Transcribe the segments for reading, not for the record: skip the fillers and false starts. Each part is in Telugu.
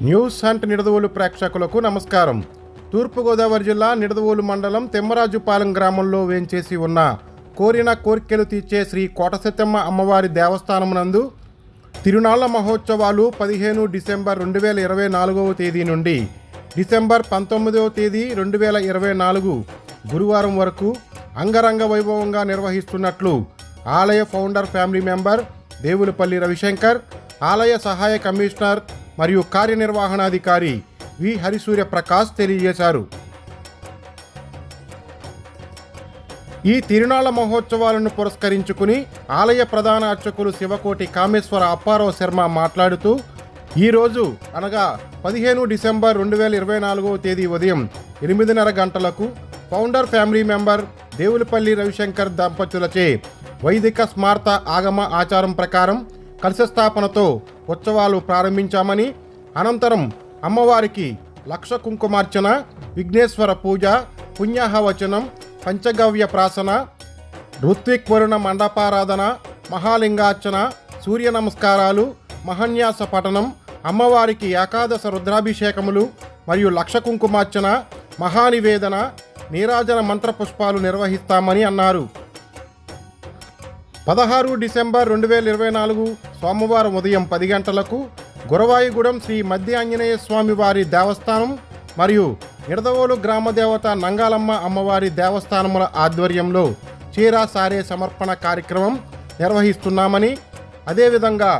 న్యూస్ హంట్ నిడదవోలు ప్రేక్షకులకు నమస్కారం. తూర్పుగోదావరి జిల్లా నిడదవోలు మండలం తిమ్మరాజుపాలెం గ్రామంలో వేంచేసి ఉన్న కోరిన కోర్కెలు తీర్చే శ్రీ కోటసత్తెమ్మ అమ్మవారి దేవస్థానమునందు తిరునాళ్ల మహోత్సవాలు 15 డిసెంబర్ 2024 తేదీ నుండి డిసెంబర్ 19 తేదీ 2024 గురువారం వరకు అంగరంగ వైభవంగా నిర్వహిస్తున్నట్లు ఆలయ founder family member Devulapalli Ravishankar, ఆలయ సహాయ కమిషనర్ మరియు కార్యనిర్వహణాధికారి వి హరిసూర్య ప్రకాష్ తెలియజేశారు. ఈ తిరునాళ్ల మహోత్సవాలను పురస్కరించుకుని ఆలయ ప్రధాన అర్చకులు శివకోటి కామేశ్వర అప్పారావు శర్మ మాట్లాడుతూ ఈరోజు అనగా 15 డిసెంబర్ 2024 తేదీ ఉదయం 8:30 గంటలకు founder family member Devulapalli Ravishankar దంపతులచే వైదిక స్మార్త ఆగమ ఆచారం ప్రకారం కలశస్థాపనతో ఉత్సవాలు ప్రారంభించామని, అనంతరం అమ్మవారికి లక్ష కుంకుమార్చన, విఘ్నేశ్వర పూజ, పుణ్యాహవచనం, పంచగవ్య ప్రాసన, ఋత్విక్ వరుణ మండపారాధన, మహాలింగార్చన, సూర్య నమస్కారాలు, మహన్యాస పఠనం, అమ్మవారికి ఏకాదశ రుద్రాభిషేకములు మరియు లక్ష కుంకుమార్చన, మహానివేదన, నీరాజన మంత్రపుష్పాలు నిర్వహిస్తామని అన్నారు. 16 డిసెంబర్ 2024 సోమవారం ఉదయం 10 గంటలకు గురవాయిగూడెం శ్రీ మధ్య ఆంజనేయ స్వామి వారి దేవస్థానం మరియు నిడదవోలు గ్రామదేవత నంగాలమ్మ అమ్మవారి దేవస్థానముల ఆధ్వర్యంలో చీరా సారే సమర్పణ కార్యక్రమం నిర్వహిస్తున్నామని, అదేవిధంగా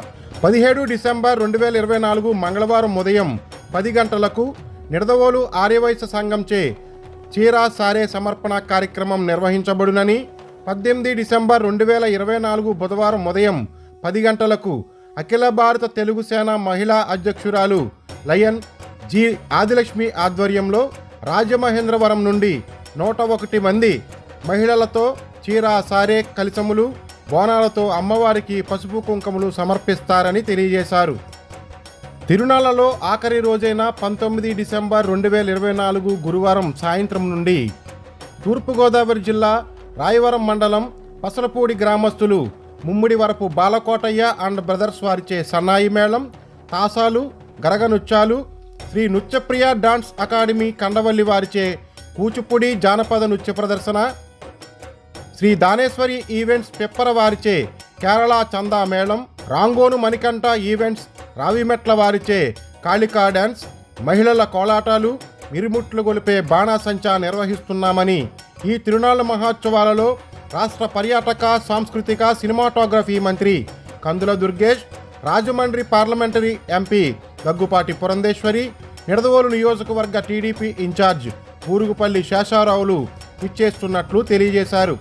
17 డిసెంబర్ 2024 మంగళవారం ఉదయం 10 గంటలకు నిడదవోలు ఆర్యవైశ్య సంఘంచే చీరా సారే సమర్పణ కార్యక్రమం నిర్వహించబడునని, 18 డిసెంబర్ 2024 బుధవారం ఉదయం 10 గంటలకు అఖిల భారత తెలుగు సేన మహిళా అధ్యక్షురాలు లయన్ జి ఆదిలక్ష్మి ఆధ్వర్యంలో రాజమహేంద్రవరం నుండి 101 మంది మహిళలతో చీరా సారే కలశములు, బోనాలతో అమ్మవారికి పసుపు కుంకుమలు సమర్పిస్తారని తెలియజేశారు. తిరునాళ్లలో ఆఖరి రోజైన 19 డిసెంబర్ 2024 గురువారం సాయంత్రం నుండి తూర్పుగోదావరి జిల్లా రాయవరం మండలం పసలపూడి గ్రామస్తులు ముమ్మిడి వరపు బాలకోటయ్య అండ్ బ్రదర్స్ వారిచే సన్నాయి మేళం, తాసాలు, గరగనృత్యాలు, శ్రీ నృత్యప్రియ డాన్స్ అకాడమీ కండవల్లి వారిచే కూచిపూడి జానపద నృత్య ప్రదర్శన, శ్రీ దానేశ్వరి ఈవెంట్స్ పెప్పర వారిచే కేరళ చందా మేళం, రాంగోను మణికంఠ ఈవెంట్స్ రావిమెట్ల వారిచే కాళికా డాన్స్, మహిళల కోలాటాలు, మిరుముట్లు గొలిపే బాణాసంచా నిర్వహిస్తున్నామని, ఈ తిరునాళ్ల మహోత్సవాలలో రాష్ట్ర పర్యాటక, సాంస్కృతిక, సినిమాటోగ్రఫీ మంత్రి కందుల దుర్గేష్, రాజమండ్రి పార్లమెంటరీ ఎంపీ దగ్గుపాటి పురంధేశ్వరి, నిడదవోలు నియోజకవర్గ టీడీపీ ఇన్ఛార్జ్ ఊరుగుపల్లి శేషారావులు విచ్చేస్తున్నట్లు తెలియజేశారు.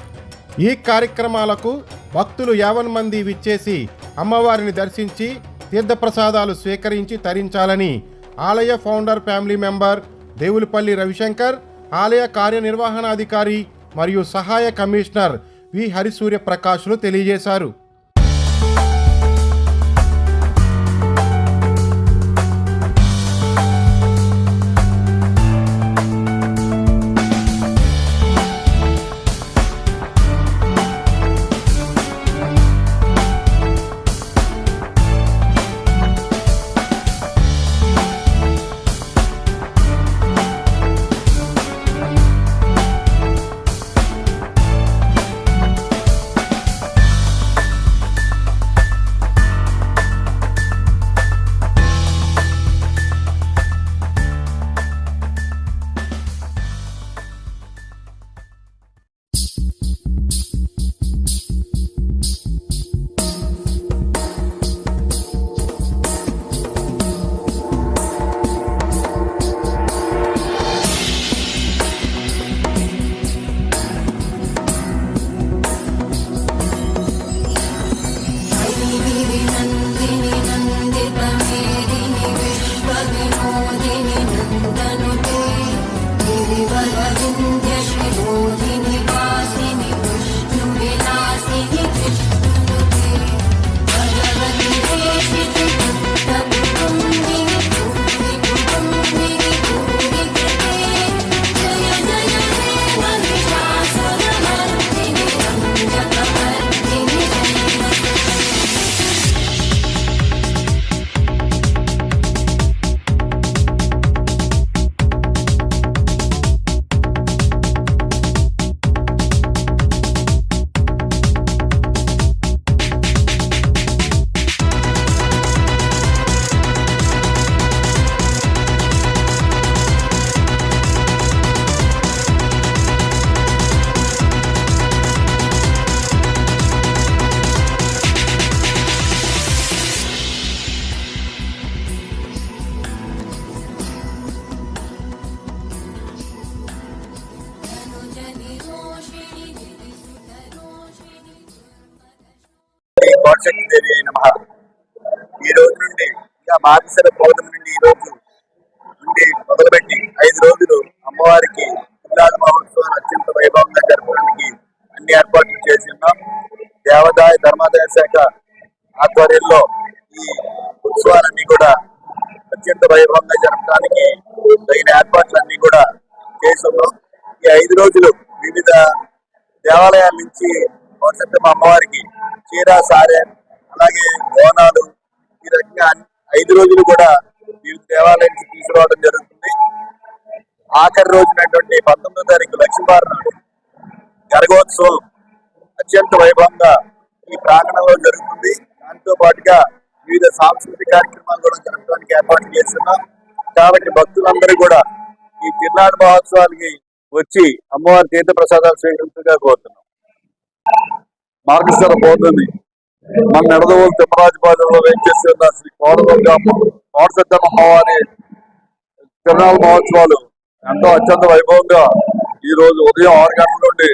ఈ కార్యక్రమాలకు భక్తులు 50 మంది విచ్చేసి అమ్మవారిని దర్శించి తీర్థప్రసాదాలు స్వీకరించి తరించాలని ఆలయ founder family member Devulapalli Ravishankar, ఆలయ కార్యనిర్వహణాధికారి మరియు సహాయ కమిషనర్ వి హరిసూర్య ప్రకాష్లు తెలియజేశారు. మార్గశిర పౌర్ణమి నుండి ఈ రోజు నుండి మొదలుపెట్టి 5 రోజులు అమ్మవారికి ఉల్లాస మహోత్సవాలు అత్యంత వైభవంగా జరపడానికి అన్ని ఏర్పాట్లు చేసి ఉన్నాం. దేవాదాయ ధర్మాదాయ శాఖ ఆధ్వర్యంలో ఈ ఉత్సవాలన్నీ కూడా అత్యంత వైభవంగా జరపడానికి తగిన ఏర్పాట్లన్నీ కూడా చేసి ఉన్నాం. ఈ 5 రోజులు వివిధ దేవాలయాల నుంచి కోటసత్తమ్మ అమ్మవారికి చీర సారె అలాగే బోనాలు ఈ రకంగా 5 రోజులు కూడా వివిధ దేవాలయం నుంచి తీసుకురావడం జరుగుతుంది. ఆఖరి రోజునటువంటి 19వ తారీఖు లక్ష్మీవారం నాడు గరగోత్సవం అత్యంత వైభవంగా ఈ ప్రాంగణంలో జరుగుతుంది. దాంతో పాటుగా వివిధ సాంస్కృతిక కార్యక్రమాలు కూడా జరపడానికి ఏర్పాట్లు చేస్తున్నాం. కాబట్టి భక్తులందరూ కూడా ఈ తిరునాడు మహోత్సవాలకి వచ్చి అమ్మవారి తీర్థ ప్రసాదాలు స్వీకరించగా కోరుతున్నాం. మార్గశిర పౌర్ణమి మన నిడదవోలు తిమ్మరాజుపాలెంలో వేంచేసి ఉన్న శ్రీ కోటసత్తమ్మ అమ్మవారి తిరునాళ్ళ మహోత్సవాలు ఎంతో అత్యంత వైభవంగా ఈ రోజు ఉదయం 6 గంటల నుండి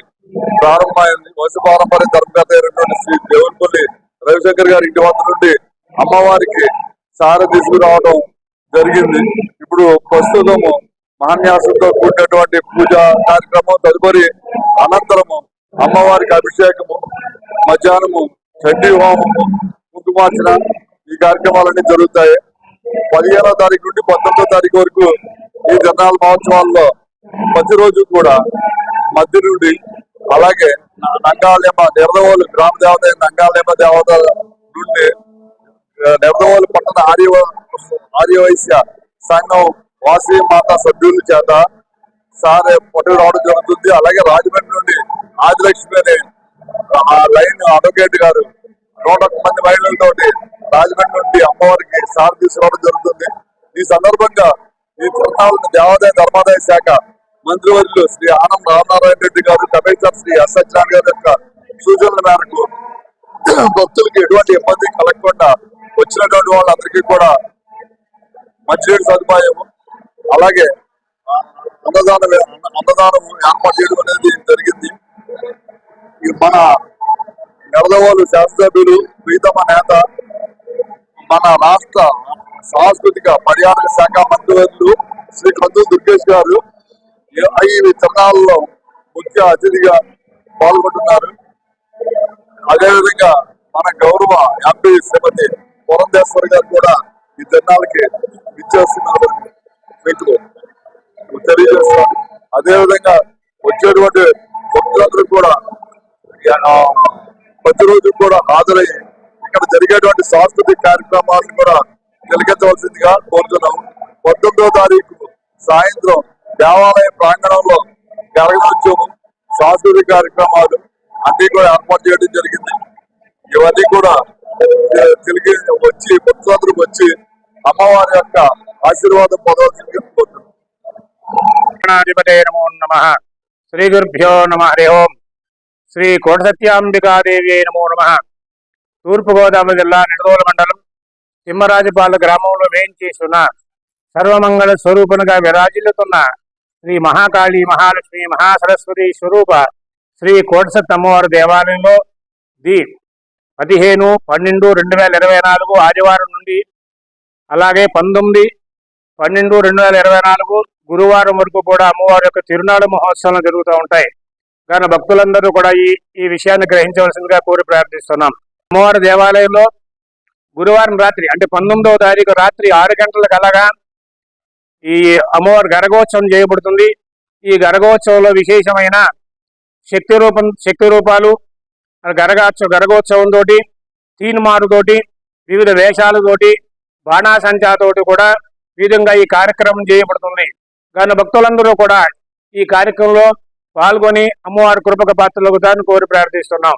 ప్రారంభమైంది. వంశపారంపర్య ధర్మకర్త అయినటువంటి శ్రీ దేవునిపల్లి రవిశంకర్ గారి ఇంటి వద్ద నుండి అమ్మవారికి సార తీసుకురావడం జరిగింది. ఇప్పుడు ప్రస్తుతము మహాన్యాసంతో కూడినటువంటి పూజ కార్యక్రమం తదుపరి అనంతరము అమ్మవారికి అభిషేకము, మధ్యాహ్నము చండీ హోమము, కుంకుమార్చన ఈ కార్యక్రమాలన్నీ జరుగుతాయి. 15వ తారీఖు నుండి 19వ తారీఖు వరకు ఈ తిరునాళ్ళ మహోత్సవాల్లో ప్రతిరోజు కూడా మధ్య నుండి అలాగే నంగాలేమ నిడదవోలు గ్రామ దేవత నంగాలేమ దేవత నుండి నిడదవోలు పట్టణ ఆర్యవైశ్య సంఘం వాసవి మాత సభ్యుల చేత సారే పట్టుకు రావడం జరుగుతుంది. అలాగే రాజమండ్రి నుండి ఆదిలక్ష్మి అనే లైన్ అడ్వకేట్ గారు 101 మంది మహిళలతోటి రాజమండ్రి నుండి అమ్మవారికి సార తీసుకురావడం జరుగుతుంది. ఈ సందర్భంగా ఈ తిరునాళ్ళను దేవాదాయ ధర్మాదాయ శాఖ మంత్రివర్యులు శ్రీ ఆనం రామనారాయణ రెడ్డి గారు, కమిషనర్ శ్రీ ఎస్ సత్యనారాయణ గారి యొక్క సూచనల మేరకు భక్తులకి ఎటువంటి ఇబ్బంది కలగకుండా వచ్చినటువంటి వాళ్ళందరికీ కూడా మంచినీటి సదుపాయం అలాగే అన్నదానం ఏర్పాటు చేయడం అనేది జరిగింది. మన నిడదవోలు శాసనసభ్యులు ప్రీతమ నేత మన రాష్ట్ర సాంస్కృతిక పర్యాటక శాఖ మంత్రివర్యులు శ్రీ కందులు దుర్గేష్ గారు ఈ తిరునాళ్ళలో ముఖ్య అతిథిగా పాల్గొంటున్నారు. అదేవిధంగా మన గౌరవ ఎంపీ శ్రీమతి పురంధేశ్వరి గారు కూడా ఈ తిరునాళ్ళకి ఇచ్చేస్తున్నారు మీకు తెలియజేస్తారు. అదేవిధంగా వచ్చేటువంటి భక్తులందరూ కూడా ప్రతిరోజు కూడా హాజరై ఇక్కడ జరిగేటువంటి సాంస్కృతిక కార్యక్రమాలను కూడా తిలకించవలసిందిగా కోరుతున్నాం. 19వ తారీఖు సాయంత్రం దేవాలయ ప్రాంగణంలో గరగోత్సవం సాంస్కృతిక కార్యక్రమాలు అన్ని కూడా ఏర్పాటు చేయడం జరిగింది. ఇవన్నీ కూడా తిరిగి వచ్చి భక్తులందరూ వచ్చి అమ్మవారి యొక్క ఆశీర్వాదం పొందవలసిందిగా కోరుతున్నాం. నమో నమః. శ్రీ గురుభ్యో నమః. హరి ఓం. శ్రీ కోటసత్యాంబికాదేవి నమో నమః. తూర్పుగోదావరి జిల్లా నిడదవోలు మండలం తిమ్మరాజుపాలెం గ్రామంలో వేయించేస్తున్న సర్వమంగళ స్వరూపునిగా విరాజిల్లుతున్న శ్రీ మహాకాళి మహాలక్ష్మి మహాసరస్వతి స్వరూప శ్రీ కోటసత్తమ్మ అమ్మవారి దేవాలయంలో 15/12/2024 ఆదివారం నుండి అలాగే 19/12/2024 గురువారం వరకు కూడా అమ్మవారి యొక్క తిరునాళ్ళ మహోత్సవాలు జరుగుతూ ఉంటాయి. కానీ భక్తులందరూ కూడా ఈ విషయాన్ని గ్రహించవలసిందిగా కోరి ప్రార్థిస్తున్నాం. అమ్మవారి దేవాలయంలో గురువారం రాత్రి అంటే 19వ తారీఖు రాత్రి 6 గంటలకు అలాగా ఈ అమ్మవారి గరగోత్సవం చేయబడుతుంది. ఈ గరగోత్సవంలో విశేషమైన శక్తి రూపాలు గరగోత్సవంతో తీన్మారుతోటి వివిధ వేషాలతోటి బాణాసంచాతోటి కూడా విధంగా ఈ కార్యక్రమం చేయబడుతుంది. కానీ భక్తులందరూ కూడా ఈ కార్యక్రమంలో పాల్గొని అమ్మవారి కృపకు పాత్రలవుతారని కోరి ప్రార్థిస్తున్నాం.